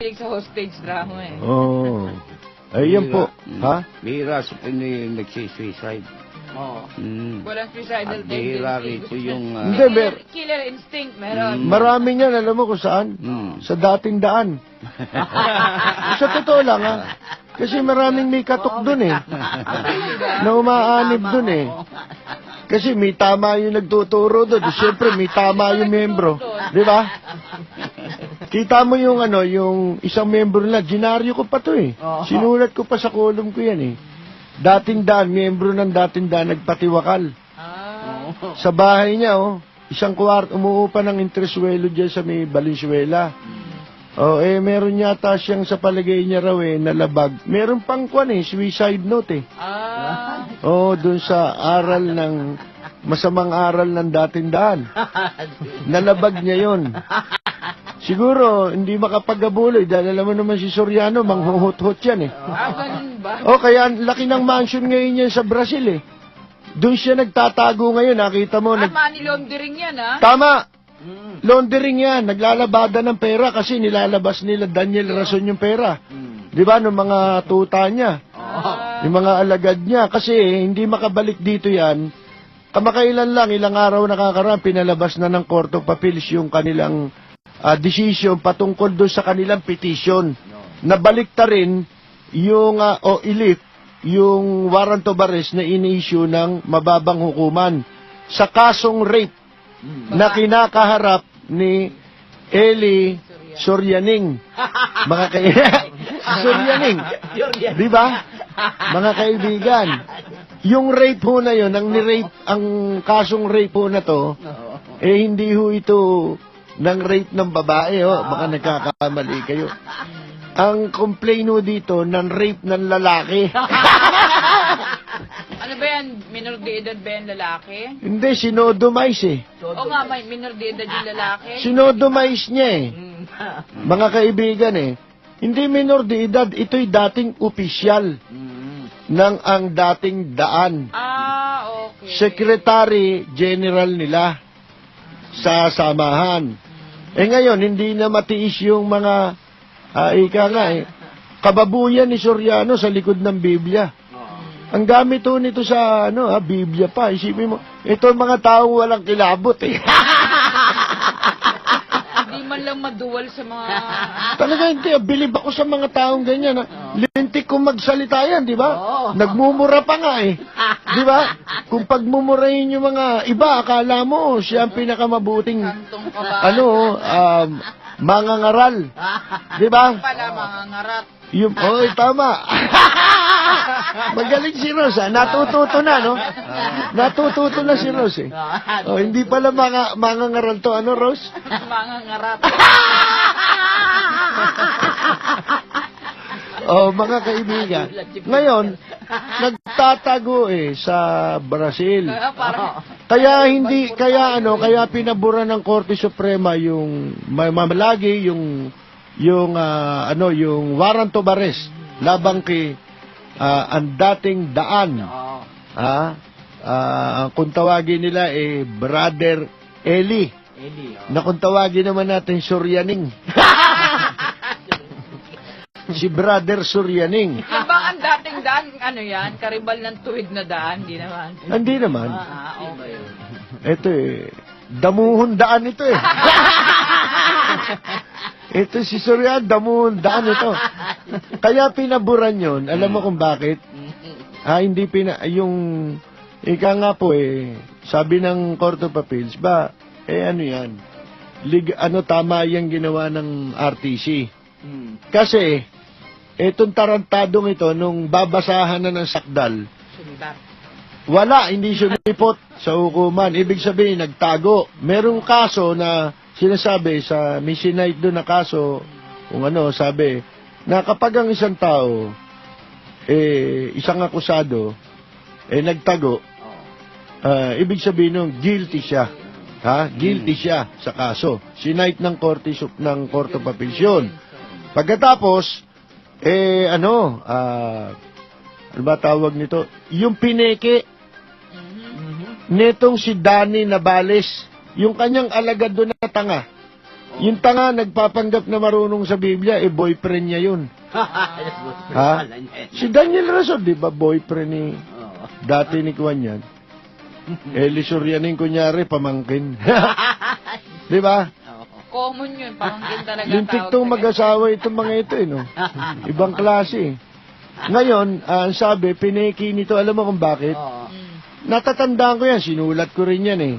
mahilig sa hostage drama eh. Oo. Ayan po. Ha? Bihira sa Pinoy yung nagsisuicide. Oo. Mm. Walang suicidal At bihira tendency. rito yung... Hindi, Killer instinct, meron. Marami niyan, alam mo kung saan? Sa dating daan. Sa totoo lang, ha? Kasi maraming may katok dun eh. Na umaanib dun eh. Kasi may tama yung nagtuturo doon. Siyempre, may tama yung membro. Di ba? Kita mo yung yung isang membro nila. Ginaryo ko pa to eh. Sinulat ko pa sa column ko yan eh. Dating daan, membro ng dating daan, nagpatiwakal. Sa bahay niya, isang kwarto, umuupa ng entresuelo dyan sa may Valenzuela. Meron yata siyang sa palagay niya raw nalabag. Meron pang suicide note eh. Dun sa aral ng, masamang aral ng dating daan. Nalabag niya yon. Siguro, hindi makapag-abuloy dahil alam mo naman si Soriano, manghuhot-hot yan eh. Ganun ba? Kaya laki ng mansion ngayon yan sa Brazil eh. Doon siya nagtatago ngayon, nakita mo. Money laundering yan, ha? Tama! Laundering yan, naglalabada ng pera kasi nilalabas nila Daniel Rason yung pera. Di ba, ng mga tuta niya, yung mga alagad niya. Kasi hindi makabalik dito yan. Kamakailan lang, ilang araw nakakaraan, pinalabas na ng Court of Appeals yung kanilang decision patungkol doon sa kanilang petition. Nabalik ta rin yung, ilift, yung warrant of arrest na ini-issue ng mababang hukuman sa kasong rape na kinakaharap ni Eli Sorianing. Mga Sorianing. Di ba? Mga kaibigan. Yung rape ho na yun, ang kasong rape ho na to, hindi ho ito ng rape ng babae, baka nagkakamali kayo. Ang complaint ho dito, ng rape ng lalaki. Ano ba yan? Minor de edad ba yan lalaki? Hindi, sinodomize eh. O nga, may minor de edad yung lalaki? Sinodomize niya eh. Mga kaibigan eh. Hindi minor de edad, ito'y dating opisyal ng ang dating daan. Okay. Secretary General nila sa samahan. Ngayon, hindi na matiis yung mga, kababuyan ni Soriano sa likod ng Biblia. Ang gamit nito sa, Biblia pa. Isipin mo, ito mga taong walang kilabot eh. Hindi man lang maduwal sa mga... Talaga hindi, bilib ako sa mga taong ganyan. Lintik kong magsalita yan, di ba? Nagmumura pa nga eh. Di ba? Kung pagmumurahin yung mga iba, akala mo siya ang pinakamabuting, mangangaral. Di ba? Pala mga ngarat. Tama. Magaling si Rose, natututo na, no? Natututo na si Rose, eh. Hindi pala mangangaral to, Rose? Mga ngarat. Mga kaibigan. Ngayon, nagtatago sa Brazil. Kaya pinabura ng Korte Suprema yung mamalagi yung warrant of arrest labang kay ang dating daan. Kung tawagin nila Brother Eli. Na kung tawagin naman natin Sorianing. Si Brother Sorianing. Yung bang ang dating daan, yan? Karibal ng tuwid na daan? Hindi naman. Hindi naman. Okay. Ito damuhon daan ito eh. Ito si Sorian, damuhon daan ito. Kaya pinaburan yon. Alam mo kung bakit? Hindi yung ika nga po sabi ng Court of Appeals, yan? Tama yung ginawa ng RTC. Kasi, itong tarantadong ito, nung babasahan na ng sakdal, hindi sumipot sa hukuman. Ibig sabihin, nagtago. Merong kaso na sinasabi sa Missinite doon na kaso, sabi, na kapag ang isang tao, isang akusado, nagtago, ibig sabihin nung guilty siya. Guilty siya sa kaso. Sinite ng Court of Appeals yun. Pagkatapos, ano ba tawag nito? Yung pineke, netong si Danny Navales, yung kanyang alagad doon na tanga. Yung tanga, nagpapanggap na marunong sa Biblia, boyfriend niya yun. Ha? Si Daniel Rason, di ba, boyfriend ni, dati ni Kwan yan. Eli Sorianin, kunyari, pamangkin. Di ba? Common yun, pamangkin talaga Lintik tawag tong sa mag-asawa itong mga ito, no? Ibang klase. Ngayon, ang sabi, pineki nito, alam mo kung bakit? Natatandaan ko yan, sinulat ko rin yan eh.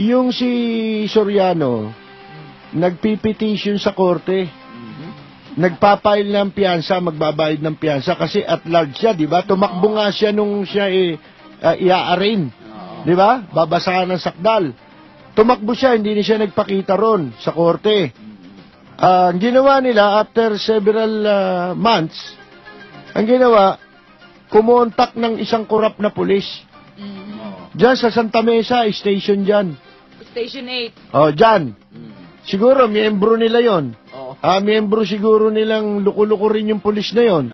Yung si Soriano, nagpipetition sa korte, nagpapail ng piyansa, magbabayad ng piyansa, kasi at large siya, di ba? Tumakbo nga siya nung siya i-arraign, di ba? Babasahan ng sakdal. Tumakbo siya, hindi na siya nagpakita ron sa korte. Ang ginawa nila, after several months, ang ginawa, kumontak ng isang korap na pulis. Diyan sa Santa Mesa, station dyan. Station 8. Oh, dyan. Siguro, miyembro nila yon. Miyembro siguro nilang luko-luko rin yung pulis na yon.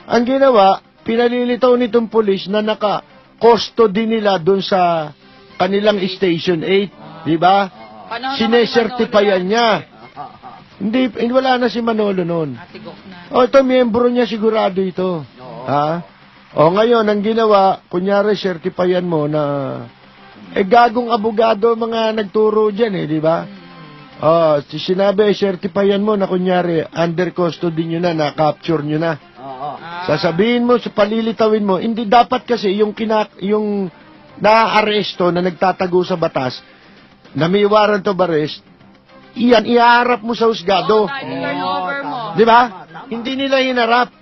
Ang ginawa, pinalilitaw nitong pulis na naka-custody nila doon sa kanilang station 8. Di ba? Sinesertipayan niya. Hindi, wala na si Manolo noon. Atigok na. O, ito, miyembro niya sigurado ito. Ha? O, ngayon, ang ginawa, kunyari, certifyan mo na, gagong abogado mga nagturo dyan di ba? O, sinabi, certifyan mo na, kunyari, under custody nyo na-capture nyo na. Sasabihin mo, palilitawin mo, hindi dapat kasi yung na-aresto na nagtatago sa batas, na may warrant of arrest, iyan, iharap mo sa husgado. Turnover mo. Di ba? Hindi nila hinarap.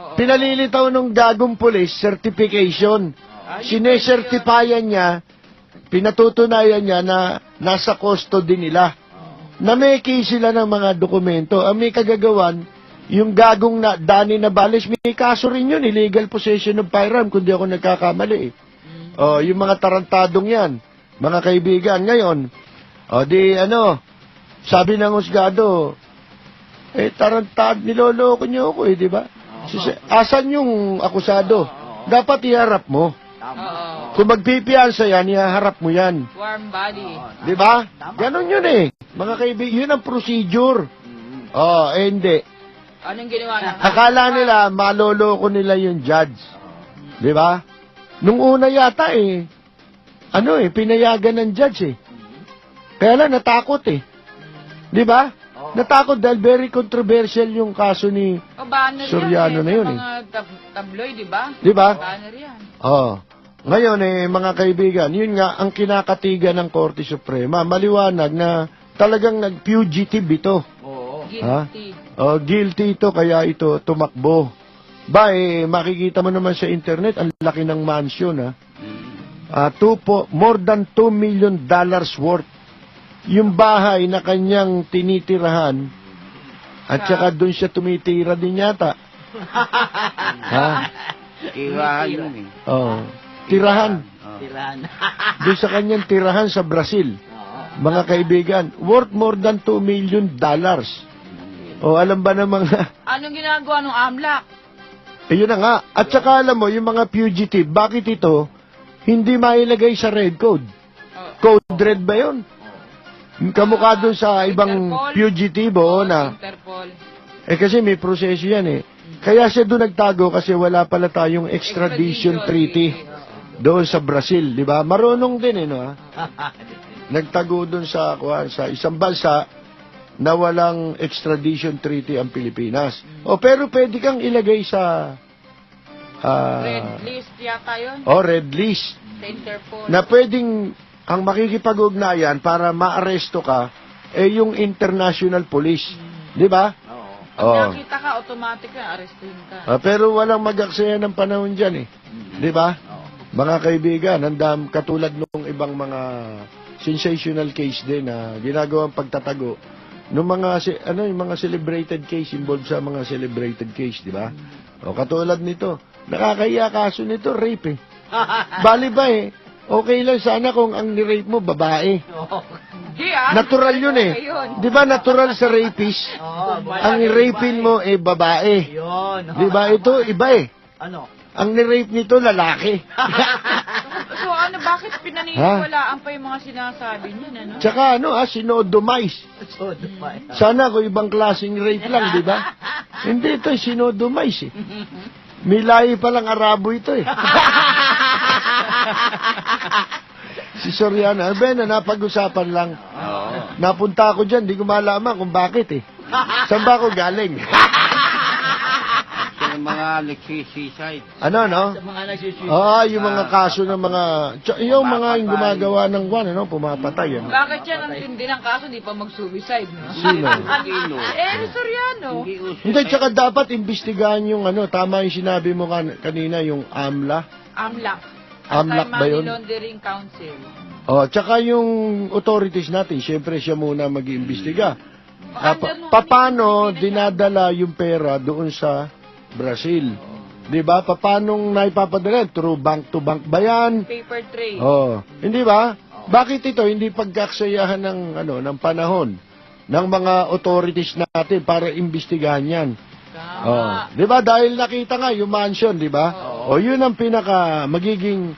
Pinalilitaw ng gagong police, certification. Sinesertipayan niya, pinatutunayan niya na nasa custody nila. Nameki sila ng mga dokumento. Ang may kagagawan, yung gagong Danny Navales, may kaso rin yun, illegal possession of firearm, kundi ako nagkakamali. Yung mga tarantadong yan, mga kaibigan, ngayon, sabi ng husgado, tarantad, niloloko niyo ako di ba? Asan yung akusado? Dapat iharap mo. Kung magpipiyansa yan, iharap mo yan. Warm body. Di ba? Ganon yun mga kaibigan, yun ang procedure. Hindi. Anong ginawa na? Akala nila, maloloko nila yung judge. Di ba? Nung una yata pinayagan ng judge Kaya lang, natakot Di ba? Natakot dahil very controversial yung kaso ni Soriano na yun Mga tabloid, di ba? Di ba? Banner yan. Ngayon mga kaibigan, yun nga ang kinakatiga ng Korte Suprema. Maliwanag na talagang nag-fugitive ito. Guilty. Guilty ito, kaya ito tumakbo. Makikita mo naman sa internet, ang laki ng mansion more than $2 million worth. Yung bahay na kanyang tinitirahan, at saka doon siya tumitira din yata. Tirahan yun Tirahan. Doon sa kanyang tirahan sa Brazil. Mga kaibigan, worth more than $2 million. Alam ba ng mga... Anong ginagawa ng AMLAC? Yun na nga. At saka alam mo, yung mga fugitive, bakit ito hindi mailagay sa red code? Code red ba yun? Kamukha doon sa ibang Interpol. fugitivo na... Interpol. Kasi may proseso yan Kaya siya doon nagtago kasi wala pala tayong extradition treaty doon sa Brazil, di ba? Marunong din Nagtago doon sa isang bansa na walang extradition treaty ang Pilipinas. Pero pwede kang ilagay sa... Red list yata yun? Red list. Sa Interpol. Na pwedeng ang makikipag-ugnayan para maaresto ka, yung international police. Di ba? Pag nakita ka, automatic na, arrestin ka. Pero walang mag-aksaya ng panahon dyan Di ba? Mga kaibigan, katulad nung ibang mga sensational case din na ginagawang pagtatago nung mga yung mga celebrated case involved sa mga celebrated case, di ba? Katulad nito, nakakahiya kaso nito rape Bali ba okay lang sana kung ang ni-rape mo babae. Natural yun Di ba natural sa rapist? Ang rapin mo babae. Di ba ito iba Ang ni-rape nito lalaki. So ano bakit pinaniniwalaan pa yung mga sinasabi niya, ano? Tsaka sinodomize. Sana kung ibang klaseng rape lang, di ba? Hindi ito, sinodomize eh. Milay pa lang Arabo ito eh. Si Soriano, napag-usapan lang. Napunta ako dyan, di ko malaman kung bakit eh. Saan ba ako galing? Sa mga nagsisiside. Ano, no? Sa mga nagsusuicide. Yung mga kaso ng mga... yung mga yung gumagawa ng pumapatay. Ano? Bakit yan ang tindi ng kaso, di pa mag-suicide, no? Sino? Sino? Si Soriano. Hindi uso. Hindi, tsaka dapat imbestigahan yung tama yung sinabi mo kanina, yung AMLA. AMLAC. AMLAC ba yun? Anti-Money Laundering Council. Tsaka yung authorities natin, syempre siya muna mag-iimbestiga. Andyan mo, Paano hindi dinadala yung pera doon sa Brazil? Di ba? Paano naipapadala? Through bank to bank ba yan? paper trail. Hindi ba? Bakit ito hindi pagkaksayahan ng panahon ng mga authorities natin para imbestigahan yan? Tama. Di ba? Dahil nakita nga yung mansion, di ba? Yun ang magiging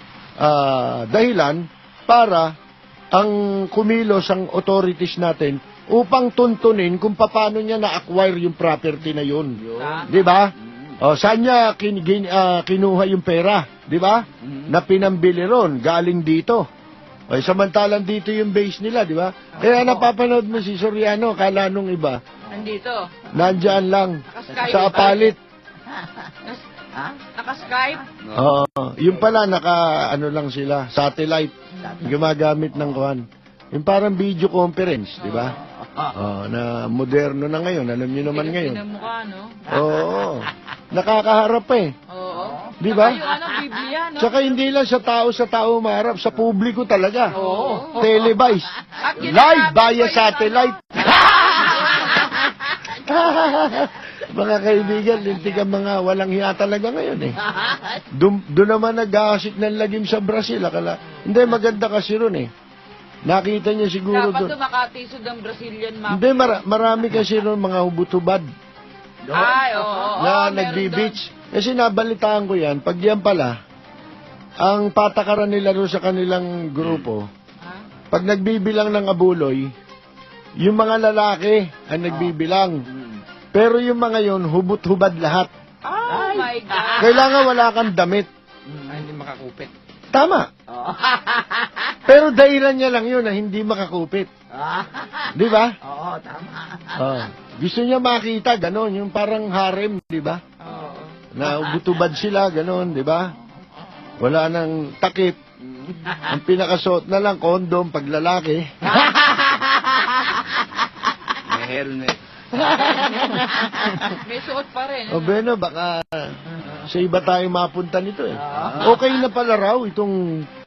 dahilan para ang kumilos ang authorities natin upang tuntunin kung paano niya na-acquire yung property na yun. Di ba? Saan niya kinuha yung pera? Di ba? Na pinambili ron, galing dito. Samantalang dito yung base nila, di ba? Kaya napapanood mo si Soriano, kala nung iba, Nandito. nandyan lang, Naka-Skype. sa apalit. Naka-Skype. Yung pala, lang sila, satellite, gumagamit ng kuhan. Yung parang video conference, di ba? Na moderno na ngayon, alam niyo naman ngayon. Hindi mukha, no? Oo, nakakaharap eh. Oo. Di ba? Saka yung Biblia, no? Tsaka hindi lang sa tao maharap, sa publiko talaga. Oo. Televised. At yun Live ang sabi via ko, satellite. Mga kaibigan, lintik ang mga walang hiya talaga ngayon eh. Doon naman nag-aasik ng lagim sa Brazil. Hindi, maganda kasi ron eh. Nakita niya siguro dapat doon. makatisod ang Brazilian mafia. Hindi, marami kasi ron mga hubot-hubad Ay, oo. na meron nagbi-beach. Kasi nabalitaan ko yan, pag yan pala, ang patakaran nila ron sa kanilang grupo, doon. pag nagbibilang ng abuloy, yung mga lalaki ang nagbibilang. Pero yung mga yon hubot-hubad lahat. Oh my God. Kailangan wala kang damit. Hindi makakupit. Tama. Pero dahilan niya lang yun na hindi makakupit. Di ba? Oo, tama. Gusto niya makita, ganon. Yung parang harem, di ba? Oo. Na hubot-hubad sila, ganon, di ba? Wala nang takip. Ang pinakasuot na lang, kondom, pag lalaki. May helmet. May suot pa rin. O Beno, baka sa iba tayo mapunta nito eh. Okay na pala raw itong